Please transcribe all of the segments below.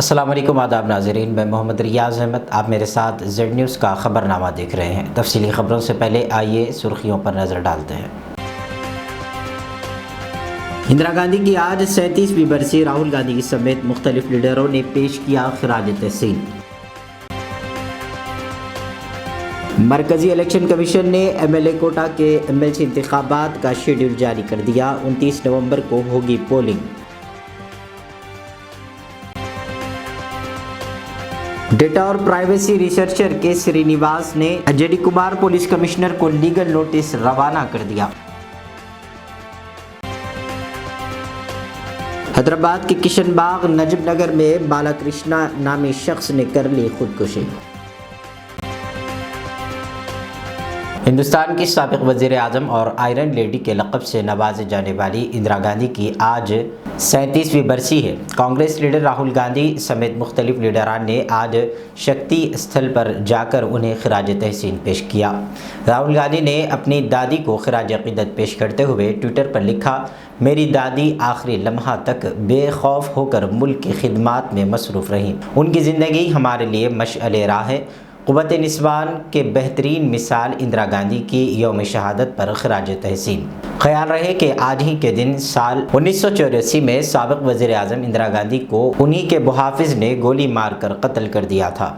अस्सलाम वालेकुम आदाब नाज़रीन, मैं मोहम्मद रियाज़ अहमद। आप मेरे साथ जेड न्यूज़ का ख़बरनामा देख रहे हैं। तफसीली ख़बरों से पहले आइए सुर्खियों पर नज़र डालते हैं। इंदिरा गांधी की आज 37वीं बरसी, राहुल गांधी समेत मुख्तलिफ लीडरों ने पेश किया खिराज तहसीन। मरकज़ी इलेक्शन कमीशन ने MLA कोटा के MLC इंतखाबात का शेड्यूल जारी कर दिया। 29 नवंबर को होगी पोलिंग। डेटा और प्राइवेसी रिसर्चर के श्रीनिवास ने JD कुमार पुलिस कमिश्नर को लीगल नोटिस रवाना कर दिया। हैदराबाद के किशनबाग नजब नगर में बालाकृष्णा नामी शख्स ने कर ली खुदकुशी। हिंदुस्तान की साबिक वज़ीर आज़म और आयरन लेडी के लक़ब से नवाजे जाने वाली इंदिरा गांधी की आज 37वीं बरसी है। कांग्रेस लीडर राहुल गांधी समेत मुख्तलिफ लीडरान ने आज शक्ति स्थल पर जाकर उन्हें खिराज तहसीन पेश किया। राहुल गांधी ने अपनी दादी को खिराज अक़ीदत पेश करते हुए ट्विटर पर लिखा, मेरी दादी आखिरी लम्हा तक बेखौफ होकर मुल्क की खिदमत में मसरूफ़ रहीं। उनकी ज़िंदगी हमारे लिए मशअल राह है। क़ुव्वत निस्वान के बेहतरीन मिसाल इंदिरा गांधी की यौम शहादत पर खिराज तहसीन। ख्याल रहे कि आज ही के दिन साल 1984 में साबिक़ वज़ीर आज़म इंदिरा गांधी को उन्हीं के मुहाफ़िज़ ने गोली मारकर कत्ल कर दिया था।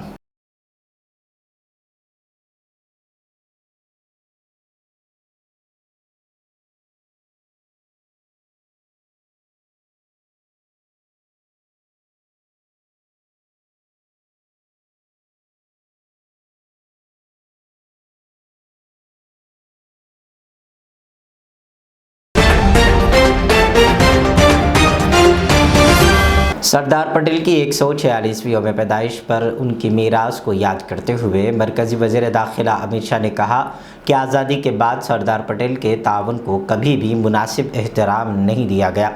सरदार पटेल की 146वीं यौम पैदाइश पर उनकी मीरास को याद करते हुए मरकज़ी वज़ीर दाखिला अमित शाह ने कहा कि आज़ादी के बाद सरदार पटेल के ताउन को कभी भी मुनासिब एहतराम नहीं दिया गया।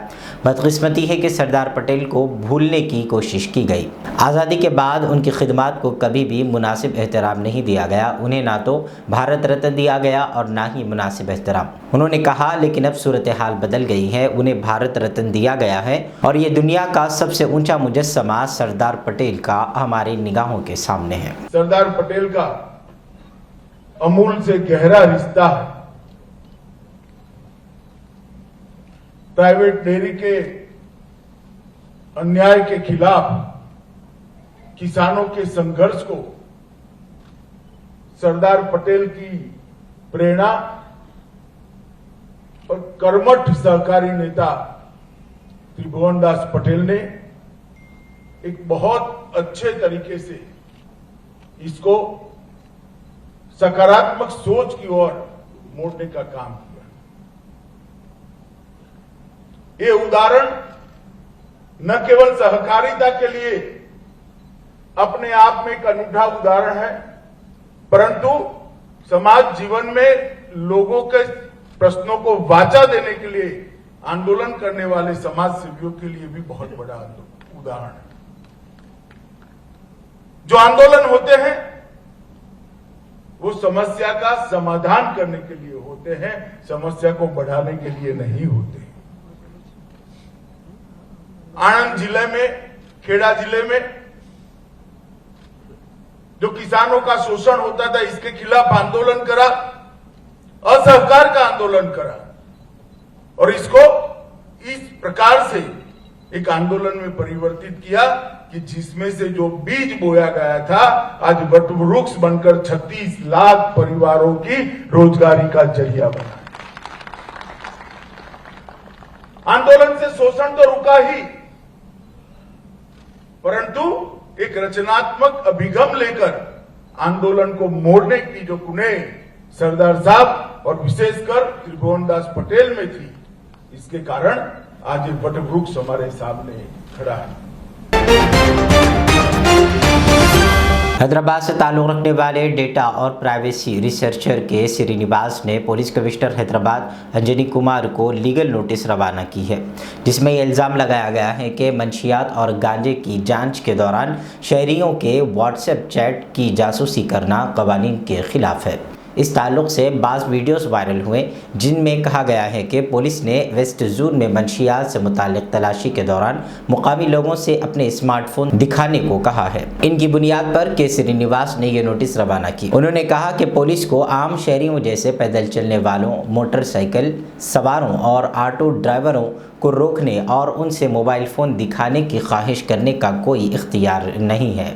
बदकिस्मती है कि सरदार पटेल को भूलने की कोशिश की गई। आज़ादी के बाद उनकी खिदमत को कभी भी मुनासिब एहतराम नहीं दिया गया। उन्हें ना तो भारत रत्न दिया गया और ना ही मुनासिब एहतराम। उन्होंने कहा, लेकिन अब सूरत हाल बदल गई है, उन्हें भारत रत्न दिया गया है और ये दुनिया का सबसे ऊंचा मुजस्समा सरदार पटेल का हमारी निगाहों के सामने है। सरदार पटेल का अमूल से गहरा रिश्ता है। प्राइवेट डेयरी के अन्याय के खिलाफ किसानों के संघर्ष को सरदार पटेल की प्रेरणा और कर्मठ सहकारी नेता त्रिभुवन दास पटेल ने एक बहुत अच्छे तरीके से इसको सकारात्मक सोच की ओर मोड़ने का काम किया। ये उदाहरण न केवल सहकारिता के लिए अपने आप में एक अनूठा उदाहरण है, परंतु समाज जीवन में लोगों के प्रश्नों को वाचा देने के लिए आंदोलन करने वाले समाज सेवियों के लिए भी बहुत बड़ा उदाहरण है। जो आंदोलन होते हैं वो समस्या का समाधान करने के लिए होते हैं, समस्या को बढ़ाने के लिए नहीं होते। आणंद जिले में, खेड़ा जिले में जो किसानों का शोषण होता था, इसके खिलाफ आंदोलन करा, असहकार का आंदोलन करा और इसको इस प्रकार से एक आंदोलन में परिवर्तित किया कि जिसमें से जो बीज बोया गया था आज वटवृक्ष बनकर 36 लाख परिवारों की रोजगारी का जरिया बना। आंदोलन से शोषण तो रुका ही, परंतु एक रचनात्मक अभिगम लेकर आंदोलन को मोड़ने की जो कुनेह सरदार साहब और विशेषकर त्रिभुवन दास पटेल में थी, इसके कारण आज ये वटवृक्ष हमारे सामने खड़ा है। हैदराबाद से ताल्लुक़ रखने वाले डेटा और प्राइवेसी रिसर्चर के श्रीनिवास ने police commissioner Hyderabad JD Kumar को लीगल नोटिस रवाना की है, जिसमें यह इल्ज़ाम लगाया गया है कि मंशियात और गांजे की जांच के दौरान शहरियों के व्हाट्सएप चैट की जासूसी करना कवानीन के खिलाफ है। इस ताल्लुक से बाज़ वीडियोस वायरल हुए जिनमें कहा गया है कि पुलिस ने वेस्ट जोन में मंशियात से मुताल्लिक तलाशी के दौरान मुकामी लोगों से अपने स्मार्टफोन दिखाने को कहा है। इनकी बुनियाद पर के श्रीनिवास ने यह नोटिस रवाना की। उन्होंने कहा कि पुलिस को आम शहरियों जैसे पैदल चलने वालों, मोटरसाइकिल सवारों और ऑटो ड्राइवरों को रोकने और उनसे मोबाइल फ़ोन दिखाने की ख्वाहिश करने का कोई इख्तियार नहीं है।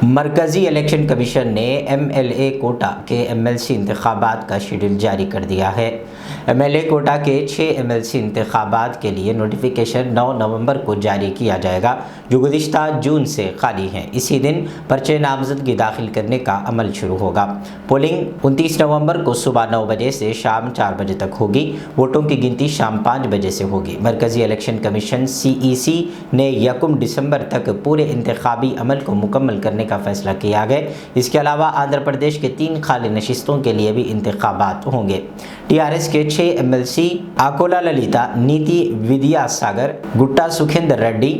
मरकज़ी इलेक्शन कमीशन ने MLA कोटा के MLC इंतखाबात का शेड्यूल जारी कर दिया है। MLA कोटा के 6 MLC इंतखाबात के लिए नोटिफिकेशन 9 नवंबर को जारी किया जाएगा, जो गुज़िश्ता जून से खाली हैं। इसी दिन पर्चे नामज़दगी दाखिल करने का अमल शुरू होगा। पोलिंग 29 नवंबर को सुबह 9 बजे से शाम 4 बजे तक होगी। वोटों की गिनती शाम 5 बजे से होगी। मरकज़ी इलेक्शन कमीशन CEC ने 1 दिसंबर तक पूरे इंतखाबी अमल को मुकम्मल करने का फैसला किया है। इसके अलावा आंध्र प्रदेश के 3 खाली नशिस्तों के लिए भी इंतखाबात होंगे। TRS के 6 MLC आकोला ललिता, नीति विद्या सागर, गुट्टा सुखेंद्र रेड्डी,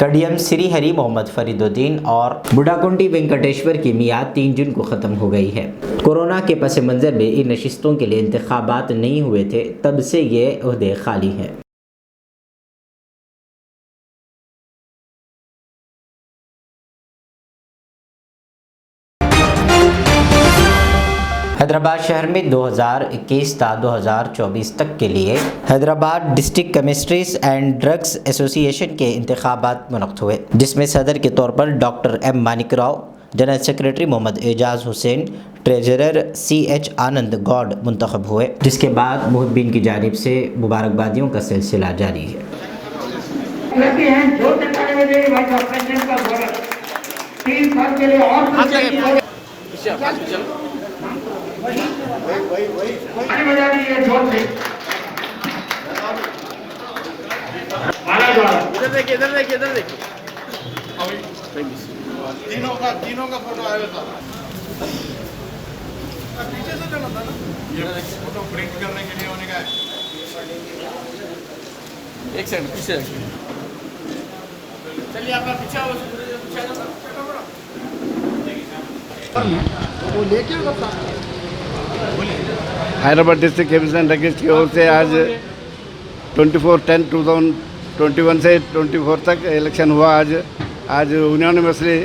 कडियम श्रीहरि मोहम्मद फरीदुद्दीन और बुढ़ाकुंडी वेंकटेश्वर की मियाद 3 जून को ख़त्म हो गई है। कोरोना के पस मंज़र में इन नशिस्तों के लिए इंतखाबात नहीं हुए थे, तब से ये ओहदे खाली हैं। हैदराबाद शहर में 2021 से 2024 तक के लिए Hyderabad district chemistries and drugs association के इंतखाबात मुनक़्क़िद हुए, जिसमें सदर के तौर पर doctor M Manik Rao, general secretary Mohammed Ejaz Hussain, treasurer CH Anand Goud मुंतखब हुए, जिसके बाद मुहिब्बीन की जानिब से मुबारकबादियों का सिलसिला जारी है। इधर देखिए, इधर देखिए, इधर देखिए। तीनों का फोटो आया था। पीछे से चला था ना, ये फोटो प्रिंट करने के लिए होने का है। एक सेकंड पीछे रखिए। चलिए आपका पीछे आओ, पीछे आओ। वो लेके Hyderabad district chemistry and drugs की ओर से आज 24/10/2021 से 24 तक इलेक्शन हुआ। आज यूनिवर्सली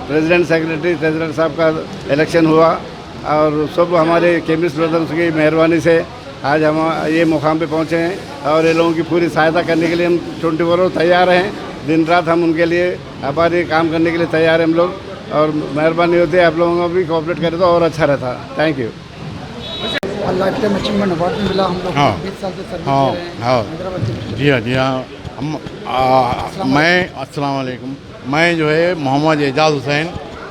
प्रेसिडेंट, सेक्रेटरी, ट्रेजरर साहब का इलेक्शन हुआ और सब हमारे केमिस्ट ब्रदर्स की मेहरबानी से आज हम ये मुकाम पे पहुँचे हैं और ये लोगों की पूरी सहायता करने के लिए हम 24 आवर तैयार हैं। दिन रात हम उनके लिए हमारे काम करने के लिए तैयार हैं हम लोग, और मेहरबानी होती है आप लोगों को भी कोऑपरेट करें तो और अच्छा रहता। Thank you. Life time achievement award मिला हम लोग। 20 साल से सर्विस कर रहे हैं हैदराबाद। जी हाँ मैं अस्सलाम वालेकुम। मैं जो है मोहम्मद एजाज हुसैन,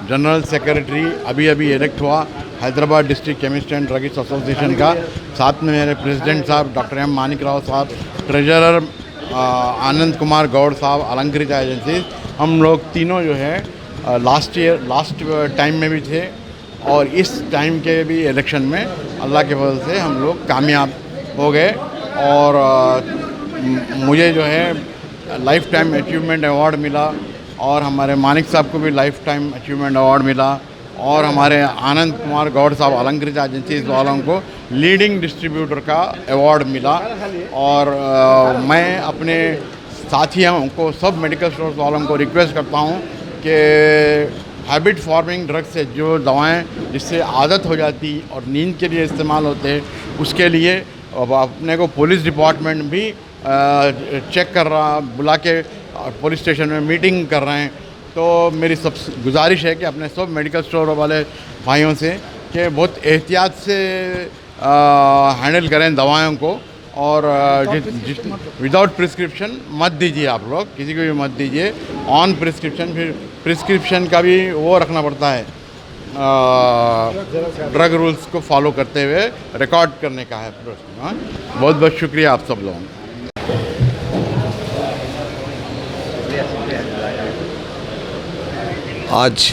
जनरल सेक्रेटरी, अभी इलेक्ट हुआ Hyderabad district chemist and drugs association का। साथ में मेरे प्रेसिडेंट साहब डॉक्टर M मानिक राव साहब, ट्रेजरर आनंद कुमार गौड़ साहब, अलंकृत एजेंसी। हम लोग तीनों जो है लास्ट टाइम में भी थे और इस टाइम के भी इलेक्शन में अल्लाह के फजल से हम लोग कामयाब हो गए। और मुझे जो है लाइफ टाइम अचीवमेंट अवार्ड मिला और हमारे मानिक साहब को भी लाइफ टाइम अचीवमेंट अवार्ड मिला और हमारे आनंद कुमार गौड़ साहब अलंकृत एजेंसी वालों को लीडिंग डिस्ट्रीब्यूटर का अवार्ड मिला। और मैं अपने साथियों को, सब मेडिकल स्टोर्स वालों को रिक्वेस्ट करता हूँ कि हैबिट फॉर्मिंग ड्रग्स से जो दवाएं जिससे आदत हो जाती और नींद के लिए इस्तेमाल होते हैं, उसके लिए अपने को पुलिस डिपार्टमेंट भी चेक कर रहा, बुला के पुलिस स्टेशन में मीटिंग कर रहे हैं। तो मेरी सब गुजारिश है कि अपने सब मेडिकल स्टोर वाले भाइयों से कि बहुत एहतियात से हैंडल करें दवाओं को और विदाउट प्रिस्क्रिप्शन मत दीजिए। आप लोग किसी को भी मत दीजिए ऑन प्रिस्क्रिप्शन। फिर प्रिस्क्रिप्शन का भी वो रखना पड़ता है, ड्रग रूल्स को फॉलो करते हुए रिकॉर्ड करने का है। बहुत बहुत शुक्रिया आप सब लोगों का। आज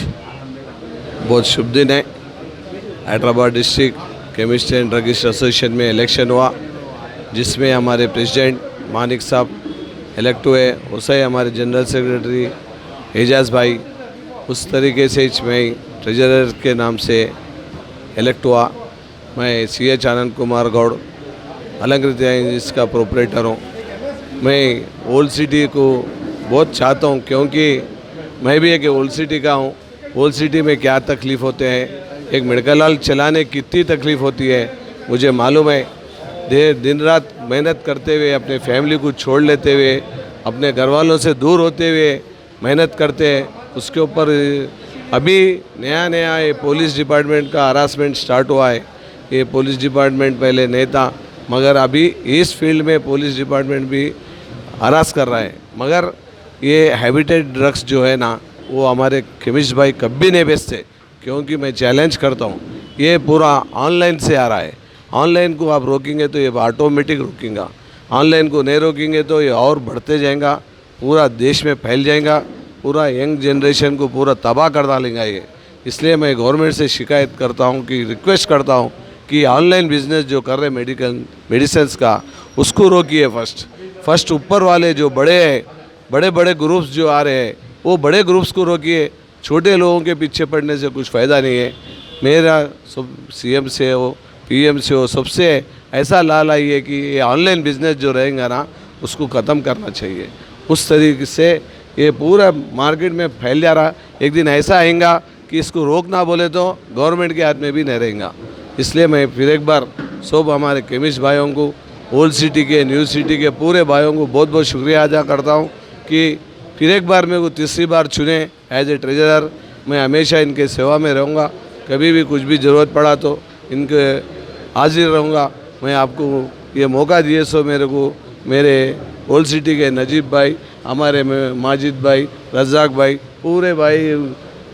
बहुत शुभ दिन है। Hyderabad district chemist and druggist association में इलेक्शन हुआ, जिसमें हमारे प्रेसिडेंट मानिक साहब इलेक्ट हुए, उसे हमारे जनरल सेक्रेटरी एजाज़ भाई, उस तरीके से मैं ट्रेजरर के नाम से इलेक्ट हुआ। मैं CH आनंद कुमार गौड़ अलंकृत इसका प्रोपरेटर हूँ। मैं ओल्ड सिटी को बहुत चाहता हूँ, क्योंकि मैं भी एक ओल्ड सिटी का हूँ। ओल्ड सिटी में क्या तकलीफ़ होते हैं, एक मेडिकल हॉल चलाने कितनी तकलीफ़ होती है मुझे मालूम है। दिन रात मेहनत करते हुए, अपने फैमिली को छोड़ लेते हुए, अपने घर वालों से दूर होते हुए मेहनत करते हैं। उसके ऊपर अभी नया ये पुलिस डिपार्टमेंट का हरासमेंट स्टार्ट हुआ है। ये पुलिस डिपार्टमेंट पहले नहीं था, मगर अभी इस फील्ड में पुलिस डिपार्टमेंट भी हरास कर रहा है। मगर ये हैबिटेड ड्रग्स जो है ना, वो हमारे केमिस्ट भाई कभी नहीं बेचते, क्योंकि मैं चैलेंज करता हूँ, ये पूरा ऑनलाइन से आ रहा है। ऑनलाइन को आप रोकेंगे तो ये ऑटोमेटिक रुकेगा, ऑनलाइन को नहीं रोकेंगे तो ये और बढ़ते जाएगा, पूरा देश में फैल जाएगा, पूरा यंग जनरेशन को पूरा तबाह कर डालेगा ये। इसलिए मैं गवर्नमेंट से शिकायत करता हूँ, कि रिक्वेस्ट करता हूँ कि ऑनलाइन बिजनेस जो कर रहे मेडिसिन्स का, उसको रोकिए फर्स्ट ऊपर वाले जो बड़े हैं, बड़े ग्रुप्स जो आ रहे हैं, वो बड़े ग्रुप्स को रोकिए। छोटे लोगों के पीछे पड़ने से कुछ फ़ायदा नहीं है। मेरा सब CM से हो, PM से हो, सबसे ऐसा लाल आई है कि ये ऑनलाइन बिजनेस जो रहेगा ना, उसको ख़त्म करना चाहिए। उस तरीके से ये पूरा मार्केट में फैल जा रहा। एक दिन ऐसा आएगा कि इसको रोकना बोले तो गवर्नमेंट के हाथ में भी नहीं रहेगा। इसलिए मैं फिर एक बार सब हमारे केमिस्ट भाइयों को, ओल्ड सिटी के, न्यू सिटी के पूरे भाइयों को बहुत बहुत शुक्रिया अदा करता हूँ कि फिर एक बार मेरे को तीसरी बार चुने एज ए ट्रेजरर। मैं हमेशा इनके सेवा में रहूँगा, कभी भी कुछ भी ज़रूरत पड़ा तो इनके हाजिर रहूँगा। मैं आपको ये मौका दिए सो मेरे को, मेरे ओल्ड सिटी के नजीब भाई, हमारे माजिद भाई, रज़ाक भाई, पूरे भाई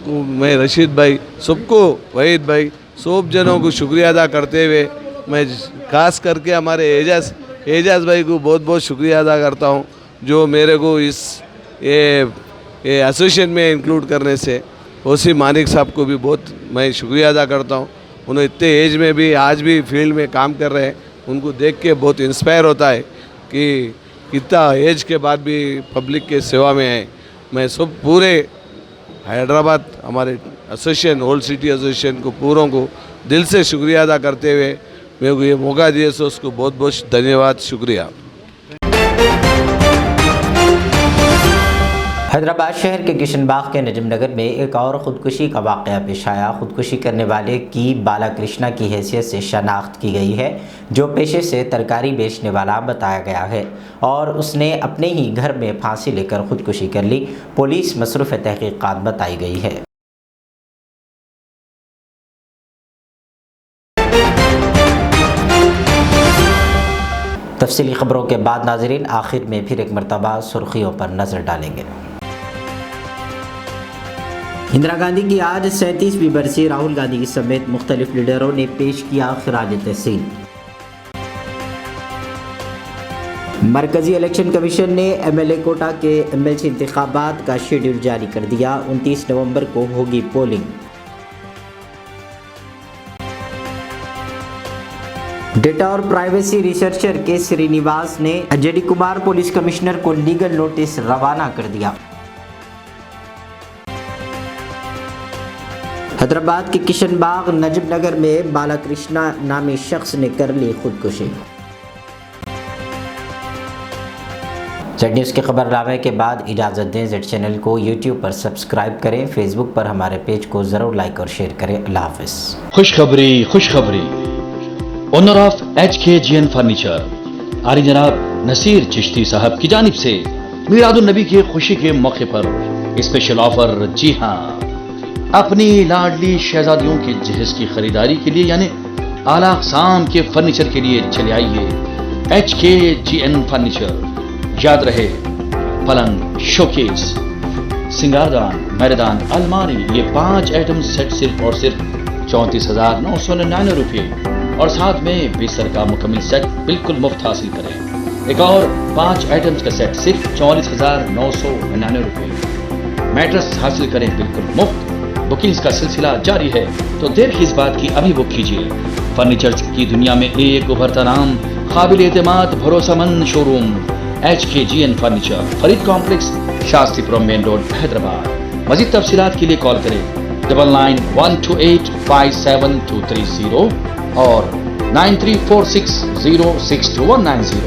को, मैं रशीद भाई, सबको, वहीद भाई, सब जनों को शुक्रिया अदा करते हुए मैं खास करके हमारे एजाज़ भाई को बहुत बहुत शुक्रिया अदा करता हूँ, जो मेरे को इस ये एसोसिएशन में इंक्लूड करने से। ओसी मानिक साहब को भी बहुत मैं शुक्रिया अदा करता हूँ। उन्होंने इतने एज में भी आज भी फील्ड में काम कर रहे हैं, उनको देख के बहुत इंस्पायर होता है कि कितना एज के बाद भी पब्लिक के सेवा में है। मैं सब पूरे हैदराबाद हमारे एसोसिएशन, ओल्ड सिटी एसोसिएशन को पूरों को दिल से शुक्रिया अदा करते हुए मेरे को ये मौका दिए सो उसको बहुत बहुत धन्यवाद, शुक्रिया। हैदराबाद शहर के किशनबाग के नजम नगर में एक और ख़ुदकुशी का वाक़या पेश आया। ख़ुदकुशी करने वाले की बालाकृष्णा की हैसियत से शनाख्त की गई है, जो पेशे से तरकारी बेचने वाला बताया गया है और उसने अपने ही घर में फांसी लेकर ख़ुदकुशी कर ली। पुलिस मसरूफ़ तहक़ीक़ात बताई गई है। तफसीली खबरों के बाद नाज़रीन आखिर में फिर एक मरतबा सुर्खियों पर नज़र डालेंगे। इंदिरा गांधी की आज 37वीं बरसी, राहुल गांधी समेत मुख्तलिफ लीडरों ने पेश किया खिराज तहसीन। मरकजी इलेक्शन कमीशन ने MLA कोटा के MLC इंतखाबात का शेड्यूल जारी कर दिया। 29 नवंबर को होगी पोलिंग। डेटा और प्राइवेसी रिसर्चर के श्रीनिवास ने JD कुमार पुलिस कमिश्नर को लीगल नोटिस रवाना कर दिया। हैदराबाद के किशनबाग नजम नगर में बालाकृष्णा नामी शख्स ने कर ली खुदकुशी। जेड न्यूज़ के खबरनामे के बाद इजाज़त दें। जेड चैनल को यूट्यूब पर सब्सक्राइब करें, फेसबुक पर हमारे पेज को ज़रूर लाइक और शेयर करें। अल्लाह हाफ़िज़। खुशखबरी ओनर ऑफ HKGN फर्नीचर आली जनाब नसीर चिश्ती साहब की जानिब से मीलादुन नबी की खुशी के मौके पर स्पेशल ऑफर। जी हाँ, अपनी लाडली शहजादियों के जहेज की खरीदारी के लिए यानी आला अक़साम के फर्नीचर के लिए चले आइए HKGN फर्नीचर। याद रहे, पलंग, शोकेस, सिंगारदान, मैदान, अलमारी, ये 5 आइटम सेट सिर्फ और सिर्फ 34,999 रुपये और साथ में बिस्तर का मुकम्मल सेट बिल्कुल मुफ्त हासिल करें। एक और 5 आइटम्स का सेट सिर्फ 44,999 रुपये। मैट्रेस हासिल करें बिल्कुल मुफ्त बुकिंग्स का सिलसिला जारी है, तो देर किस बात की, अभी बुक कीजिए। फर्नीचर की दुनिया में एक उभरता नाम, काबिल एतमाद भरोसेमंद showroom HKGN furniture, Farid complex, Shastripuram main road, Hyderabad. मजीद तफसीलात के लिए कॉल करें 9912857230 और 9346062190।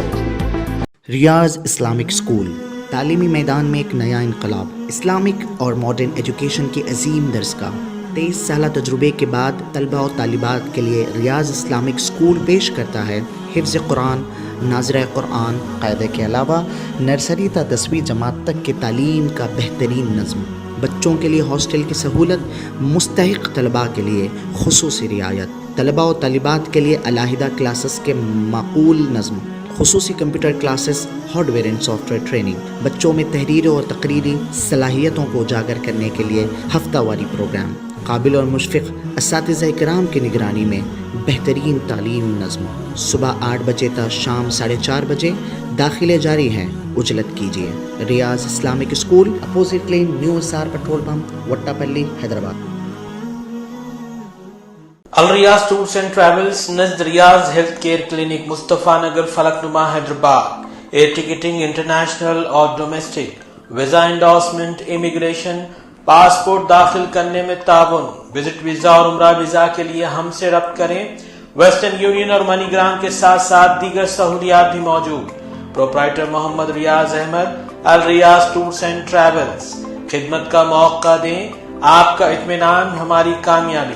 रियाज इस्लामिक स्कूल तालीमी मैदान में एक नया इनकलाब, इस्लामिक और मॉडर्न एजुकेशन की अजीम दरसगाह। 23 साल तजुर्बे के बाद तलबा और तालिबात के लिए रियाज इस्लामिक स्कूल पेश करता है हिफ्ज़ कुरान, नाज़िरा कुरान, क़ायदे के अलावा नर्सरी ता 10वीं जमात तक की तालीम का बेहतरीन नज़्म। बच्चों के लिए हॉस्टल की सहूलत, मुस्तहिक़ तलबा के लिए खुसूसी रियायत, तलबा और तालिबात के लिए अलहदा क्लासेस के माकूल नज़्म, खुसूसी computer classes, hardware and software training, बच्चों में तहरीर और तकरीरी सलाहियतों को उजागर करने के लिए हफ्तावारी प्रोग्राम, काबिल और मुशफ़िक़ असातिज़ा इकराम की निगरानी में बेहतरीन तालीम नज़्म। सुबह 8 बजे तक शाम 4:30 बजे दाखिले जारी हैं, उजलत कीजिए। Riyaz Islamic school, opposite lane, new SR petrol pump, Vattepally, Hyderabad. Al Riyaz tours and travels, नज़द Riyaz health care clinic, Mustafa Nagar, Falaknuma, Hyderabad. Air ticketing international और domestic, visa endorsement, immigration, passport दाखिल करने में ताउन, विजिट वीजा और उम्रा वीजा के लिए हमसे रब्त करें। वेस्टर्न यूनियन और मनीग्राम के साथ साथ दीगर सहूलियात भी मौजूद। Proprietor Mohammed Riyaz Ahmed, Al Riyaz tours and travels. खिदमत का मौका दें, आपका इत्मीनान हमारी कामयाबी।